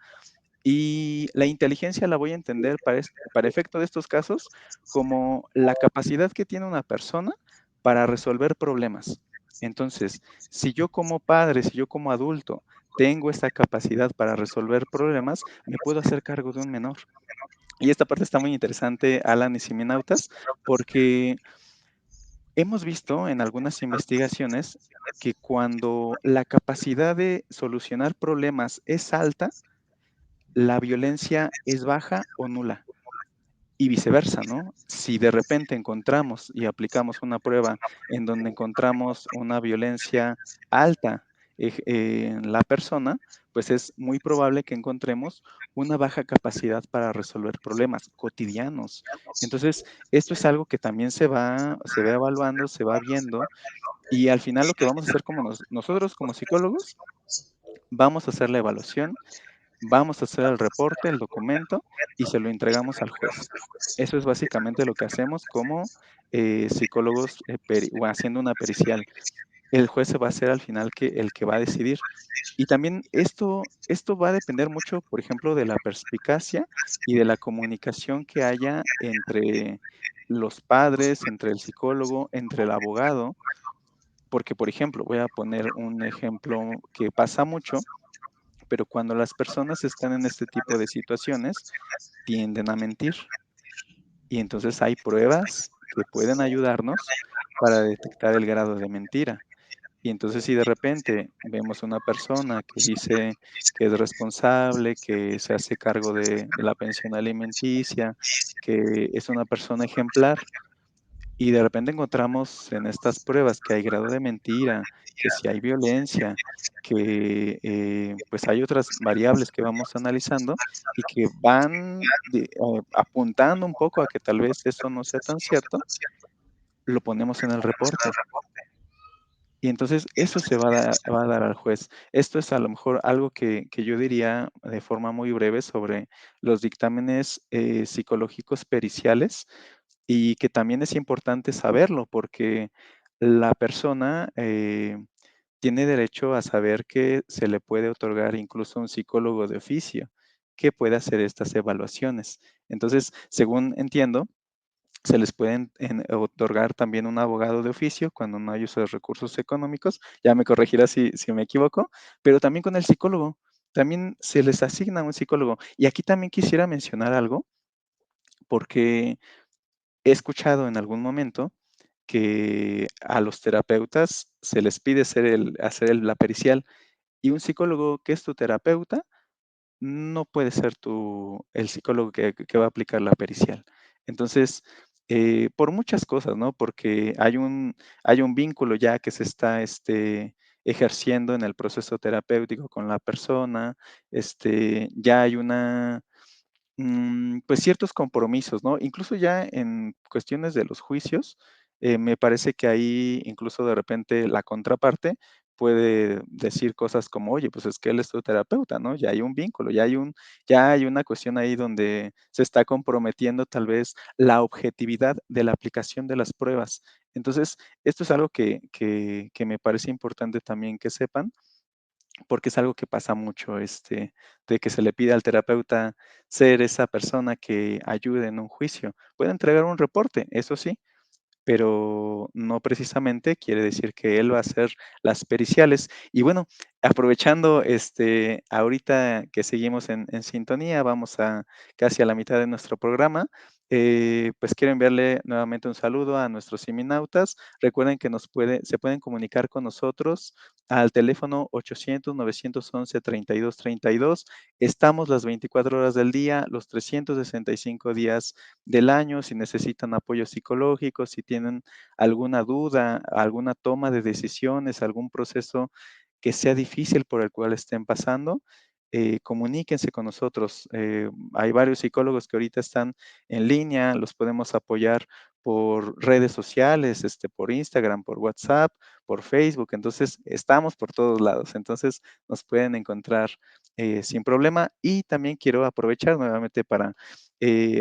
y la inteligencia la voy a entender para efecto de estos casos como la capacidad que tiene una persona para resolver problemas. Entonces, si yo como padre, si yo como adulto tengo esta capacidad para resolver problemas, me puedo hacer cargo de un menor. Y esta parte está muy interesante, Alan y Siminautas, porque hemos visto en algunas investigaciones que cuando la capacidad de solucionar problemas es alta, la violencia es baja o nula. Y viceversa, ¿no? Si de repente encontramos y aplicamos una prueba en donde encontramos una violencia alta en la persona, pues es muy probable que encontremos una baja capacidad para resolver problemas cotidianos. Entonces, esto es algo que también se va evaluando, se va viendo, y al final lo que vamos a hacer como nosotros como psicólogos, vamos a hacer la evaluación, vamos a hacer el reporte, el documento y se lo entregamos al juez. Eso es básicamente lo que hacemos como psicólogos o haciendo una pericial. El juez se va a hacer al final el que va a decidir. Y también esto va a depender mucho, por ejemplo, de la perspicacia y de la comunicación que haya entre los padres, entre el psicólogo, entre el abogado, porque, por ejemplo, voy a poner un ejemplo que pasa mucho, pero cuando las personas están en este tipo de situaciones, tienden a mentir. Y entonces hay pruebas que pueden ayudarnos para detectar el grado de mentira. Y entonces si de repente vemos una persona que dice que es responsable, que se hace cargo de la pensión alimenticia, que es una persona ejemplar, y de repente encontramos en estas pruebas que hay grado de mentira, que si hay violencia, que pues hay otras variables que vamos analizando y que van apuntando un poco a que tal vez eso no sea tan cierto, lo ponemos en el reporte. Y entonces eso se va a dar al juez. Esto es a lo mejor algo que yo diría de forma muy breve sobre los dictámenes psicológicos periciales y que también es importante saberlo porque la persona tiene derecho a saber que se le puede otorgar incluso un psicólogo de oficio, que puede hacer estas evaluaciones. Entonces, según entiendo, se les pueden otorgar también un abogado de oficio cuando no hay uso de recursos económicos, ya me corregirá si me equivoco, pero también con el psicólogo, también se les asigna un psicólogo. Y aquí también quisiera mencionar algo, porque he escuchado en algún momento que a los terapeutas se les pide la pericial, y un psicólogo que es tu terapeuta no puede ser el psicólogo que va a aplicar la pericial. Entonces, por muchas cosas, ¿no? Porque hay un vínculo ya que se está ejerciendo en el proceso terapéutico con la persona, ya hay pues ciertos compromisos, ¿no? Incluso ya en cuestiones de los juicios, me parece que ahí incluso de repente la contraparte puede decir cosas como, oye, pues es que él es tu terapeuta, ¿no? Ya hay un vínculo, ya hay una cuestión ahí donde se está comprometiendo tal vez la objetividad de la aplicación de las pruebas. Entonces, esto es algo que me parece importante también que sepan, porque es algo que pasa mucho, de que se le pide al terapeuta ser esa persona que ayude en un juicio. Puede entregar un reporte, eso sí, pero no precisamente quiere decir que él va a hacer las periciales. Y bueno, aprovechando, ahorita que seguimos en sintonía, vamos a casi a la mitad de nuestro programa, pues quiero enviarle nuevamente un saludo a nuestros siminautas. Recuerden que se pueden comunicar con nosotros al teléfono 800-911-3232. Estamos las 24 horas del día, los 365 días del año. Si necesitan apoyo psicológico, si tienen alguna duda, alguna toma de decisiones, algún proceso que sea difícil por el cual estén pasando, comuníquense con nosotros. Hay varios psicólogos que ahorita están en línea, los podemos apoyar por redes sociales, por Instagram, por WhatsApp, por Facebook. Entonces, estamos por todos lados. Entonces, nos pueden encontrar sin problema. Y también quiero aprovechar nuevamente para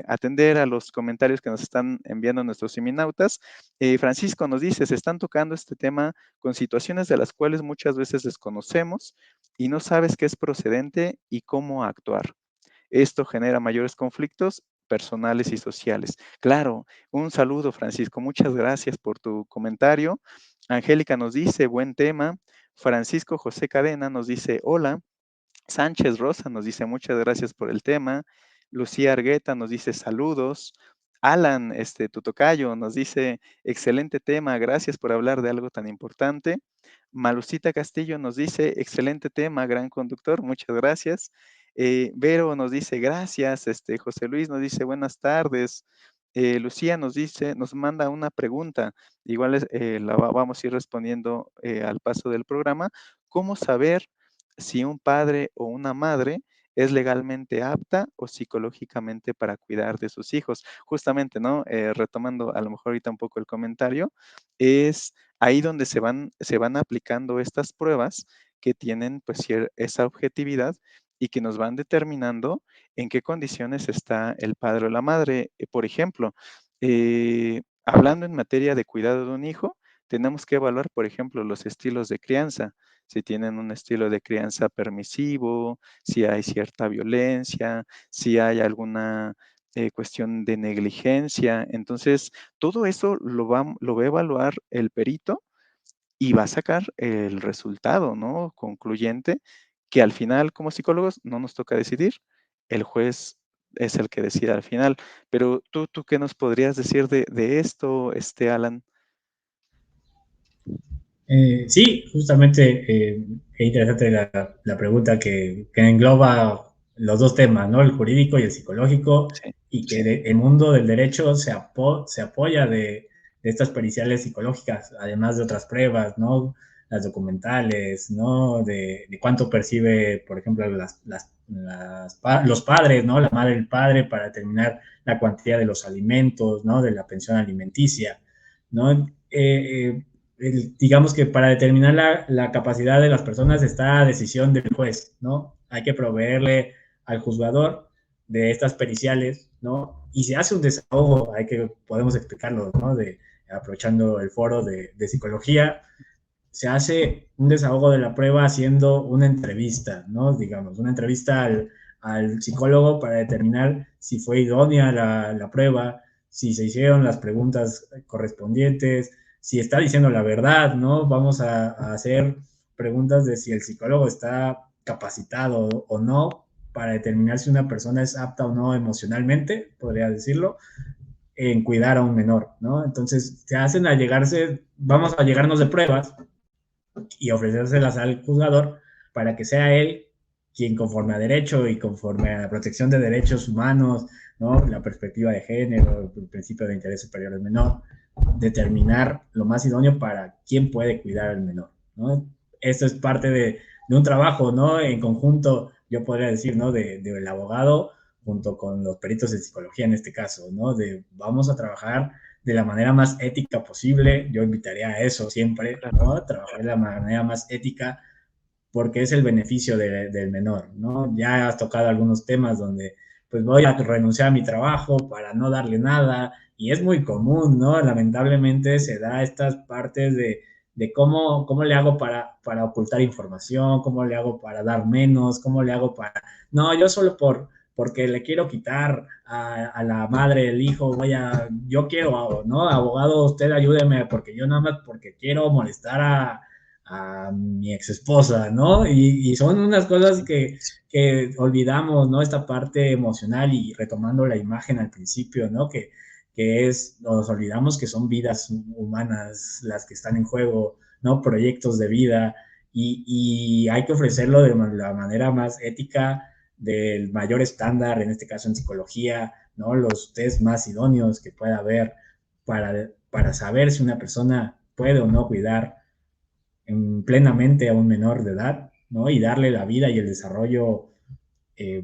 atender a los comentarios que nos están enviando nuestros siminautas. Francisco nos dice, se están tocando este tema con situaciones de las cuales muchas veces desconocemos y no sabes qué es procedente y cómo actuar. Esto genera mayores conflictos personales y sociales. Claro, un saludo, Francisco. Muchas gracias por tu comentario. Angélica nos dice, buen tema. Francisco José Cadena nos dice, hola. Sánchez Rosa nos dice muchas gracias por el tema. Lucía Argueta nos dice saludos. Alan, tu tocayo, nos dice excelente tema, gracias por hablar de algo tan importante. Malucita Castillo nos dice excelente tema, gran conductor, muchas gracias. Vero nos dice gracias. José Luis nos dice buenas tardes. Lucía nos manda una pregunta, igual vamos a ir respondiendo al paso del programa. ¿Cómo saber si un padre o una madre es legalmente apta o psicológicamente para cuidar de sus hijos? Justamente, ¿no? Retomando a lo mejor ahorita un poco el comentario, es ahí donde se van aplicando estas pruebas que tienen pues esa objetividad y que nos van determinando en qué condiciones está el padre o la madre. Por ejemplo, hablando en materia de cuidado de un hijo, tenemos que evaluar, por ejemplo, los estilos de crianza, si tienen un estilo de crianza permisivo, si hay cierta violencia, si hay alguna cuestión de negligencia. Entonces, todo eso lo va a evaluar el perito y va a sacar el resultado, ¿no? Concluyente, que al final, como psicólogos, no nos toca decidir. El juez es el que decide al final. Pero tú ¿qué nos podrías decir de esto, Alan? Sí, justamente es interesante la pregunta que engloba los dos temas, ¿no? El jurídico y el psicológico, Sí, y que el mundo del derecho se apoya de estas periciales psicológicas, además de otras pruebas, ¿no? Las documentales, ¿no? De cuánto percibe, por ejemplo, los padres, ¿no? La madre y el padre para determinar la cuantía de los alimentos, ¿no? De la pensión alimenticia, ¿no? Digamos que para determinar la capacidad de las personas está a decisión del juez, ¿no? Hay que proveerle al juzgador de estas periciales, ¿no? Y se hace un desahogo, podemos explicarlo, ¿no? Aprovechando el foro de psicología, se hace un desahogo de la prueba haciendo una entrevista, ¿no? Digamos, una entrevista al psicólogo para determinar si fue idónea la prueba, si se hicieron las preguntas correspondientes, si está diciendo la verdad, ¿no? Vamos a hacer preguntas de si el psicólogo está capacitado o no para determinar si una persona es apta o no emocionalmente, podría decirlo, en cuidar a un menor, ¿no? Entonces se hacen a llegarse, vamos a llegarnos de pruebas y ofrecérselas al juzgador para que sea él quien conforme a derecho y conforme a la protección de derechos humanos, ¿no? La perspectiva de género, el principio de interés superior del menor, determinar lo más idóneo para quién puede cuidar al menor, ¿no? Esto es parte de un trabajo, ¿no? En conjunto, yo podría decir, ¿no? Del abogado junto con los peritos de psicología en este caso, ¿no? De vamos a trabajar de la manera más ética posible. Yo invitaría a eso siempre, Claro. ¿no? Trabajar de la manera más ética porque es el beneficio del menor, ¿no? Ya has tocado algunos temas donde pues voy a renunciar a mi trabajo para no darle nada y es muy común, ¿no? Lamentablemente se da estas partes de cómo le hago para ocultar información, cómo le hago para dar menos, cómo le hago para... No, yo solo porque le quiero quitar a la madre, el hijo, yo quiero, ¿no? Abogado, usted ayúdeme, porque yo nada más porque quiero molestar a mi ex esposa, ¿no? Y son unas cosas Sí, que olvidamos, ¿no? Esta parte emocional y retomando la imagen al principio, ¿no? Nos olvidamos que son vidas humanas las que están en juego, ¿no? Proyectos de vida y hay que ofrecerlo de la manera más ética, del mayor estándar, en este caso en psicología, ¿no? Los test más idóneos que pueda haber para saber si una persona puede o no cuidar plenamente a un menor de edad, ¿no? Y darle la vida y el desarrollo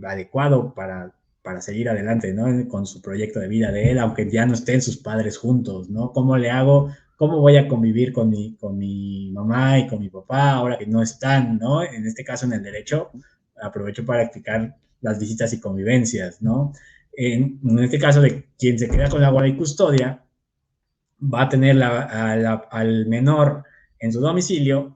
adecuado para seguir adelante, ¿no? Con su proyecto de vida de él, aunque ya no estén sus padres juntos, ¿no? ¿Cómo le hago? ¿Cómo voy a convivir con mi mamá y con mi papá ahora que no están, ¿no? En este caso, en el derecho, aprovecho para explicar las visitas y convivencias, ¿no? En este caso de quien se queda con la guardia y custodia, va a tener al menor en su domicilio,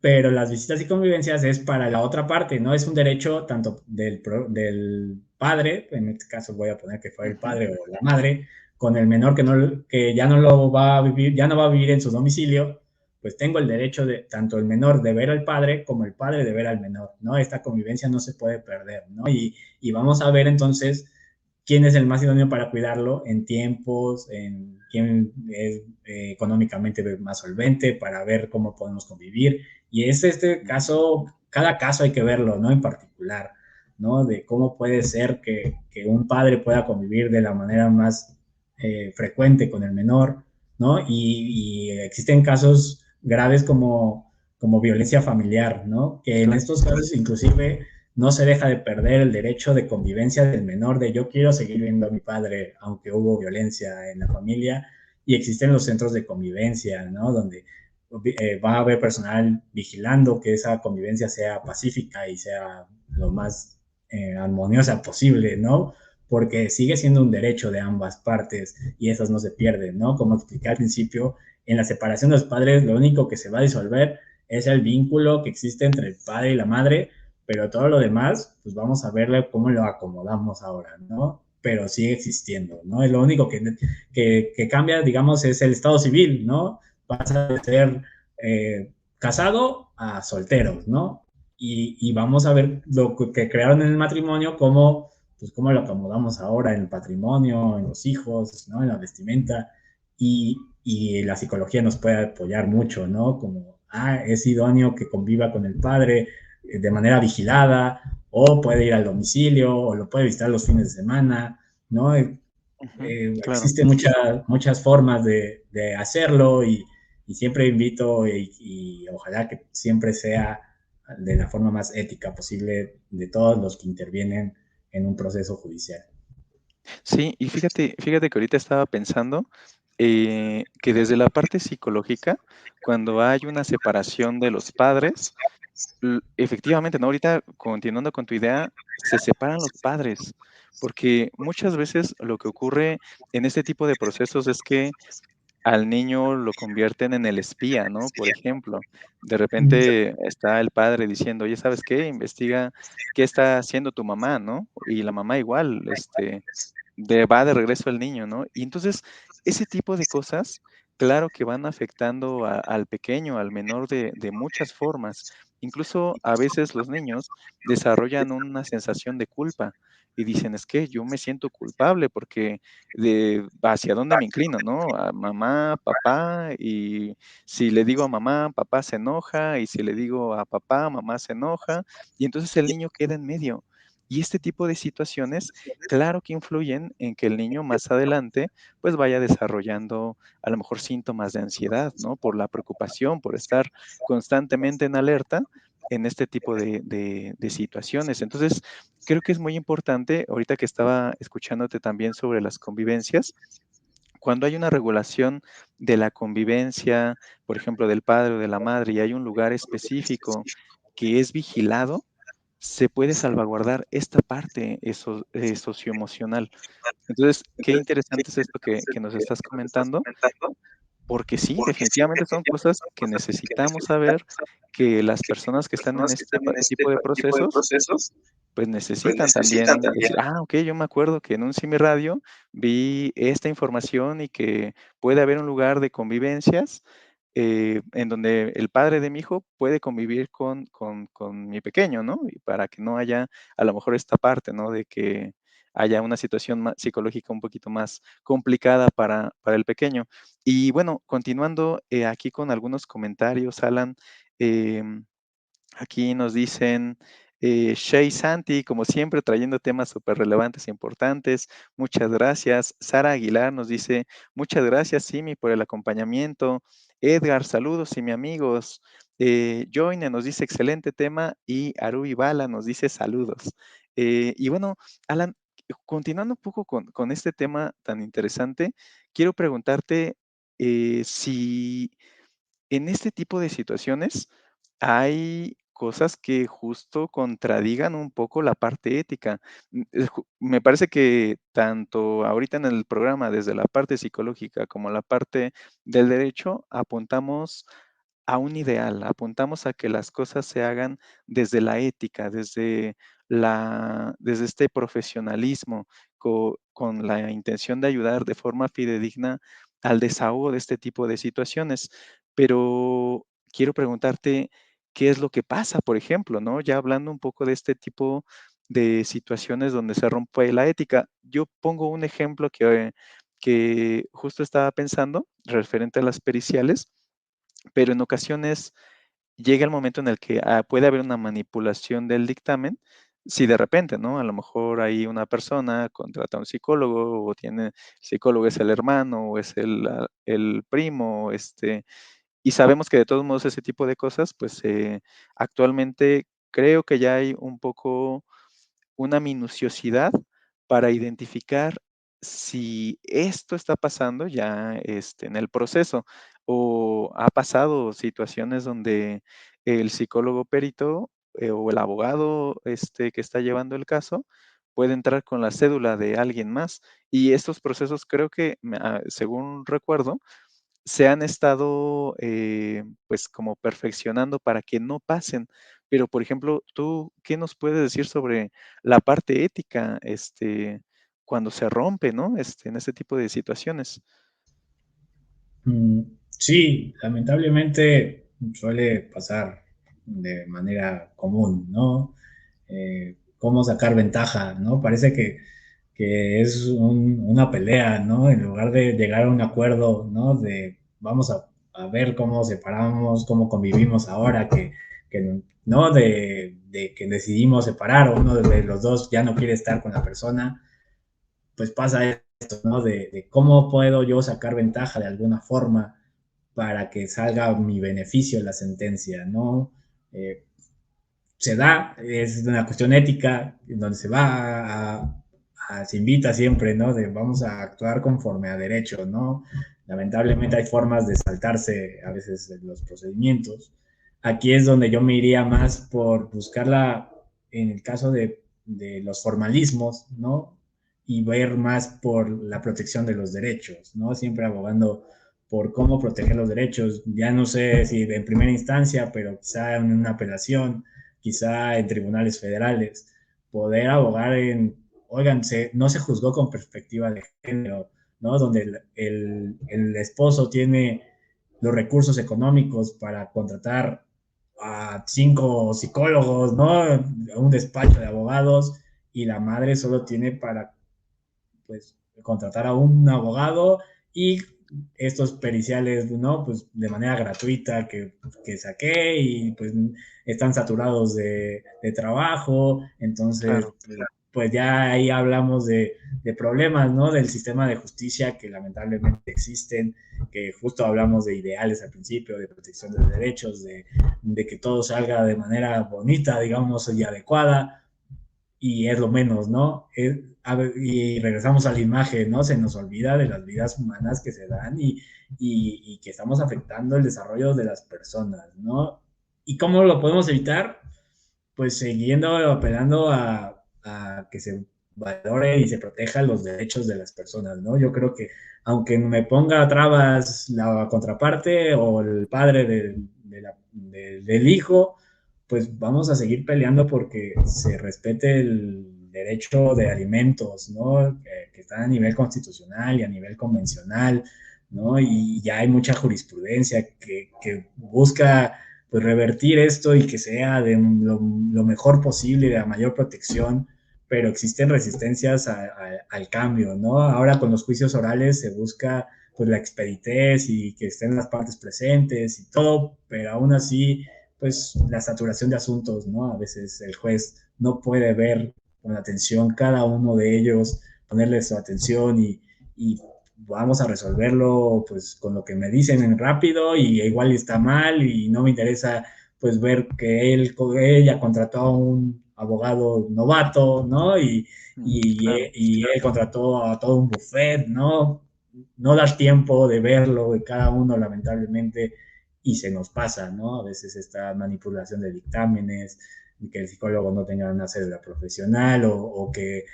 pero las visitas y convivencias es para la otra parte, ¿no? Es un derecho tanto del padre, en este caso voy a poner que fue el ujú, padre o la madre, con el menor que ya no lo va a vivir, ya no va a vivir en su domicilio, pues tengo el derecho de tanto el menor de ver al padre como el padre de ver al menor, ¿no? Esta convivencia no se puede perder, ¿no? Y vamos a ver entonces quién es el más idóneo para cuidarlo en tiempos, en quién es económicamente más solvente, para ver cómo podemos convivir. Y es este caso, cada caso hay que verlo, ¿no? En particular, ¿no? De cómo puede ser que un padre pueda convivir de la manera más frecuente con el menor, ¿no? Y existen casos graves como violencia familiar, ¿no? Que en claro. estos casos inclusive no se deja de perder el derecho de convivencia del menor, de yo quiero seguir viendo a mi padre, aunque hubo violencia en la familia, y existen los centros de convivencia, ¿no? Donde va a haber personal vigilando que esa convivencia sea pacífica y sea lo más armoniosa posible, ¿no? Porque sigue siendo un derecho de ambas partes y esas no se pierden, ¿no? Como expliqué al principio, en la separación de los padres lo único que se va a disolver es el vínculo que existe entre el padre y la madre, pero todo lo demás, pues vamos a verle cómo lo acomodamos ahora, ¿no? Pero sigue existiendo, ¿no? Es lo único que cambia, digamos, es el estado civil, ¿no? Pasa de ser casado a solteros, ¿no? Y vamos a ver lo que crearon en el matrimonio, cómo lo acomodamos ahora en el patrimonio, en los hijos, ¿no? En la vestimenta. Y la psicología nos puede apoyar mucho, ¿no? Como, es idóneo que conviva con el padre de manera vigilada, o puede ir al domicilio, o lo puede visitar los fines de semana, ¿no? Ujú, claro. Existen muchas formas de hacerlo y siempre invito y ojalá que siempre sea de la forma más ética posible de todos los que intervienen en un proceso judicial. Sí, y fíjate que ahorita estaba pensando, que desde la parte psicológica, cuando hay una separación de los padres, efectivamente, ¿no? Ahorita, continuando con tu idea, se separan los padres, porque muchas veces lo que ocurre en este tipo de procesos es que al niño lo convierten en el espía, ¿no? Por ejemplo, de Mm, repente está el padre diciendo: "Oye, ¿sabes qué? Investiga qué está haciendo tu mamá", ¿no? Y la mamá igual, va de regreso el niño, ¿no? Y entonces, ese tipo de cosas, claro que van afectando al pequeño, al menor de muchas formas. Incluso a veces los niños desarrollan una sensación de culpa y dicen: "Es que yo me siento culpable porque hacia dónde me inclino, ¿no? A mamá, papá, y si le digo a mamá, papá se enoja, y si le digo a papá, mamá se enoja", y entonces el niño queda en medio. Y este tipo de situaciones, claro que influyen en que el niño más adelante, pues, vaya desarrollando a lo mejor síntomas de ansiedad, ¿no? Por la preocupación, por estar constantemente en alerta en este tipo de situaciones. Entonces, creo que es muy importante, ahorita que estaba escuchándote también sobre las convivencias, cuando hay una regulación de la convivencia, por ejemplo, del padre o de la madre, y hay un lugar específico que es vigilado, se puede salvaguardar esta parte socioemocional. Entonces, qué interesante es esto que nos estás comentando, porque sí, definitivamente son cosas que necesitamos saber, que las personas que están en este tipo de procesos pues necesitan también decir: "Ah, okey, yo me acuerdo que en un Simi Radio vi esta información y que puede haber un lugar de convivencias, en donde el padre de mi hijo puede convivir con mi pequeño", ¿no? Y para que no haya, a lo mejor, esta parte, ¿no? De que haya una situación psicológica un poquito más complicada para el pequeño. Y bueno, continuando, aquí con algunos comentarios, Alan, em aquí nos dicen, Shey Santi, como siempre, trayendo temas súper relevantes e importantes. Muchas gracias. Sara Aguilar nos dice, muchas gracias, Simi, por el acompañamiento. Edgar, saludos, Simi amigos. Joine nos dice, excelente tema. Y Arubi Bala nos dice, saludos. Y bueno, Alan, continuando un poco con este tema tan interesante, quiero preguntarte si en este tipo de situaciones hay cosas que justo contradigan un poco la parte ética. Me parece que tanto ahorita en el programa, desde la parte psicológica como la parte del derecho, apuntamos a un ideal, apuntamos a que las cosas se hagan desde la ética, desde este profesionalismo, con la intención de ayudar de forma fidedigna al desahogo de este tipo de situaciones. Pero quiero preguntarte, ¿qué es lo que pasa, por ejemplo, no? Ya hablando un poco de este tipo de situaciones donde se rompe la ética. Yo pongo un ejemplo que justo estaba pensando referente a las periciales, pero en ocasiones llega el momento en el que puede haber una manipulación del dictamen, si de repente, ¿no? A lo mejor hay una persona contrata a un psicólogo o tiene, el psicólogo es el hermano o es el primo, y sabemos que de todos modos ese tipo de cosas, pues actualmente creo que ya hay un poco una minuciosidad para identificar si esto está pasando ya en el proceso o ha pasado situaciones donde el psicólogo perito o el abogado que está llevando el caso puede entrar con la cédula de alguien más. Y estos procesos creo que, según recuerdo, se han estado, pues, como perfeccionando para que no pasen. Pero, por ejemplo, ¿tú qué nos puedes decir sobre la parte ética, cuando se rompe, ¿no? En este tipo de situaciones. mm, sí, lamentablemente suele pasar de manera común, ¿no? Cómo sacar ventaja, ¿no? Parece que es una pelea, ¿no? En lugar de llegar a un acuerdo, ¿no? De vamos a ver cómo separamos, cómo convivimos ahora, que ¿no? De que decidimos separar o uno de los dos ya no quiere estar con la persona, pues pasa esto, ¿no? De cómo puedo yo sacar ventaja de alguna forma para que salga mi beneficio la sentencia, ¿no? Eh, Se da, es una cuestión ética, en donde se va se invita siempre, ¿no? De vamos a actuar conforme a derecho, ¿no? Lamentablemente hay formas de saltarse a veces los procedimientos. Aquí es donde yo me iría más por buscarla en el caso de los formalismos, ¿no? Y ver más por la protección de los derechos, ¿no? Siempre abogando por cómo proteger los derechos. Ya no sé si en primera instancia, pero quizá en una apelación, quizá en tribunales federales, poder abogar en, oigan, no se juzgó con perspectiva de género, ¿no? Donde el esposo tiene los recursos económicos para contratar a 5 psicólogos, ¿no? Un despacho de abogados, y la madre solo tiene para, pues, contratar a un abogado y estos periciales, ¿no? Pues de manera gratuita que saqué, y pues están saturados de trabajo, entonces Claro. pues ya ahí hablamos de problemas, ¿no? Del sistema de justicia que lamentablemente existen, que justo hablamos de ideales al principio, de protección de derechos, de que todo salga de manera bonita, digamos, y adecuada, y es lo menos, ¿no? Y regresamos a la imagen, ¿no? Se nos olvida de las vidas humanas que se dan, y que estamos afectando el desarrollo de las personas, ¿no? ¿Y cómo lo podemos evitar? Pues siguiendo apelando a que se valore y se proteja los derechos de las personas, ¿no? Yo creo que aunque me ponga trabas la contraparte o el padre del hijo, pues vamos a seguir peleando porque se respete el derecho de alimentos, ¿no? Que está a nivel constitucional y a nivel convencional, ¿no? Y ya hay mucha jurisprudencia que busca, pues, revertir esto y que sea de lo mejor posible, de la mayor protección, pero existen resistencias al cambio, ¿no? Ahora con los juicios orales se busca, pues, la expeditez y que estén las partes presentes y todo, pero aún así, pues, la saturación de asuntos, ¿no? A veces el juez no puede ver con atención cada uno de ellos, ponerle su atención, y vamos a resolverlo, pues, con lo que me dicen rápido, y igual está mal y no me interesa, pues, ver que ella contrató a un abogado novato, ¿no? Claro. Y él contrató a todo un buffet, ¿no? No das tiempo de verlo de cada uno, lamentablemente, y se nos pasa, ¿no? A veces esta manipulación de dictámenes, que el psicólogo no tenga una cédula profesional, o que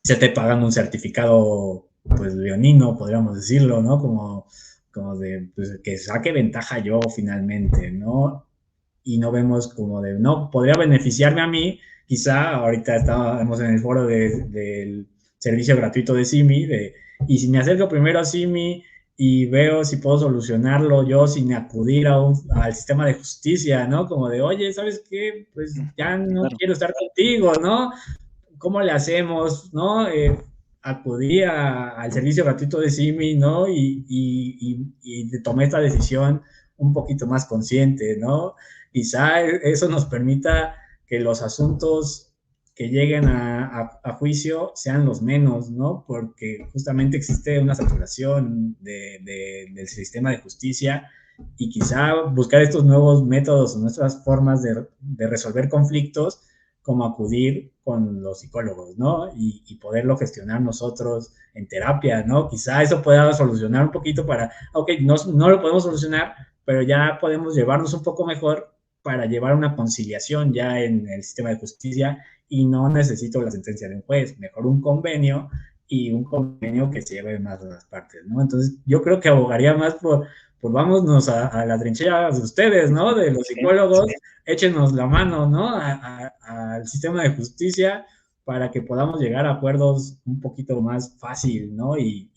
se te pagan un certificado, pues, leonino, podríamos decirlo, ¿no? Como de, pues, que saque ventaja yo finalmente, ¿no? Y no vemos como de, no, podría beneficiarme a mí, quizá ahorita estamos en el foro del servicio gratuito de CIMI, y si me acerco primero a CIMI y veo si puedo solucionarlo yo sin acudir al sistema de justicia, ¿no? Como de, oye, ¿sabes qué? Pues ya no Claro. quiero estar contigo, ¿no? ¿Cómo le hacemos, no? Acudí al servicio gratuito de CIMI, ¿no? Y tomé esta decisión un poquito más consciente, ¿no? Quizá eso nos permita que los asuntos que lleguen a juicio sean los menos, ¿no? Porque justamente existe una saturación del sistema de justicia, y quizá buscar estos nuevos métodos, nuestras formas de resolver conflictos, como acudir con los psicólogos, ¿no? Y poderlo gestionar nosotros en terapia, ¿no? Quizá eso pueda solucionar un poquito para, ok, no lo podemos solucionar, pero ya podemos llevarnos un poco mejor para llevar una conciliación ya en el sistema de justicia, y no necesito la sentencia de un juez, mejor un convenio, y un convenio que se lleve más a las partes, ¿no? Entonces, yo creo que abogaría más por vámonos a la trinchera de ustedes, ¿no? De los Sí, psicólogos, échenos la mano, ¿no? Al sistema de justicia, para que podamos llegar a acuerdos un poquito más fácil, ¿no? Y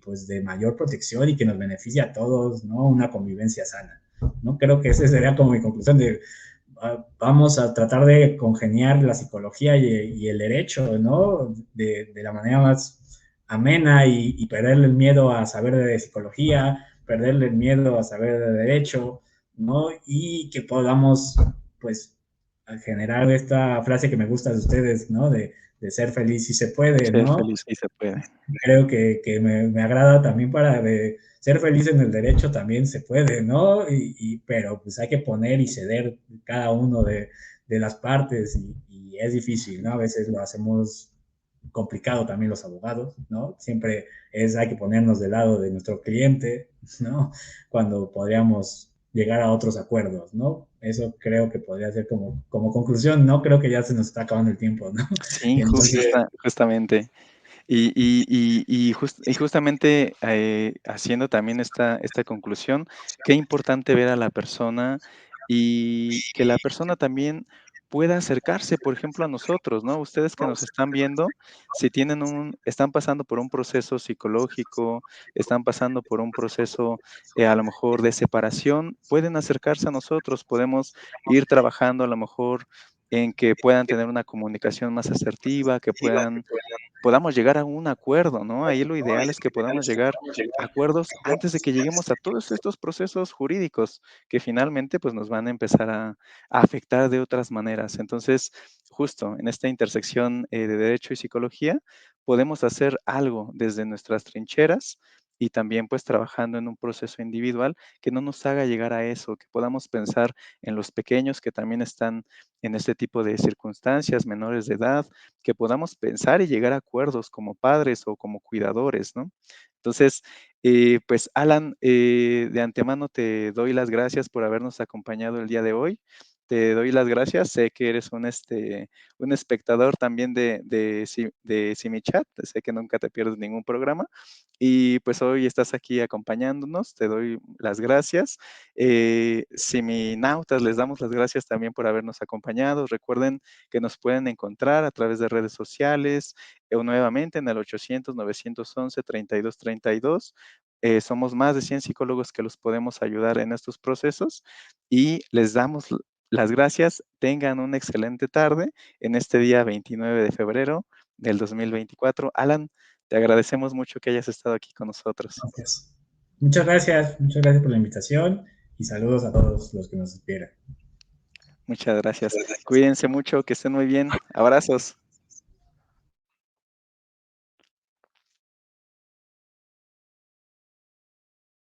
pues de mayor protección, y que nos beneficie a todos, ¿no? Una convivencia sana, ¿no? Creo que esa sería como mi conclusión de, vamos a tratar de congeniar la psicología y el derecho, ¿no? De la manera más amena, y perderle el miedo a saber de psicología, perderle el miedo a saber de derecho, ¿no? Y que podamos, pues, generar esta frase que me gusta de ustedes, ¿no? De ser feliz si se puede, ser ¿no? feliz sí se puede. Creo que me agrada también, para de ser feliz en el derecho también se puede, ¿no? Pero pues hay que poner y ceder cada uno de las partes, y es difícil, ¿no? A veces lo hacemos complicado también los abogados, ¿no? Siempre hay que ponernos del lado de nuestro cliente, ¿no? Cuando podríamos llegar a otros acuerdos, ¿no? Eso creo que podría ser como conclusión, ¿no? Creo que ya se nos está acabando el tiempo, ¿no? Sí, Entonces, justamente. Y justamente, haciendo también esta conclusión, qué importante ver a la persona y que la persona también pueda acercarse, por ejemplo, a nosotros, ¿no? Ustedes que nos están viendo, si tienen están pasando por un proceso psicológico, están pasando por un proceso, a lo mejor de separación, pueden acercarse a nosotros, podemos ir trabajando a lo mejor en que puedan tener una comunicación más asertiva, que podamos llegar a un acuerdo, ¿no? Ahí lo ideal es que podamos llegar a acuerdos antes de que lleguemos a todos estos procesos jurídicos que finalmente pues nos van a empezar a afectar de otras maneras. Entonces, justo en esta intersección de derecho y psicología, podemos hacer algo desde nuestras trincheras y también pues trabajando en un proceso individual que no nos haga llegar a eso, que podamos pensar en los pequeños que también están en este tipo de circunstancias, menores de edad, que podamos pensar y llegar a acuerdos como padres o como cuidadores, ¿no? Entonces, pues Alan, de antemano te doy las gracias por habernos acompañado el día de hoy. Te doy las gracias. Sé que eres un espectador también de Simichat. Sé que nunca te pierdes ningún programa. Y pues hoy estás aquí acompañándonos. Te doy las gracias. Siminautas, les damos las gracias también por habernos acompañado. Recuerden que nos pueden encontrar a través de redes sociales o nuevamente en el 800-911-3232. Somos más de 100 psicólogos que los podemos ayudar en estos procesos y les damos las gracias. Tengan una excelente tarde en este día 29 de febrero del 2024. Alan, te agradecemos mucho que hayas estado aquí con nosotros. Gracias. Muchas gracias por la invitación y saludos a todos los que nos esperan. Muchas gracias. Cuídense mucho, que estén muy bien. Abrazos.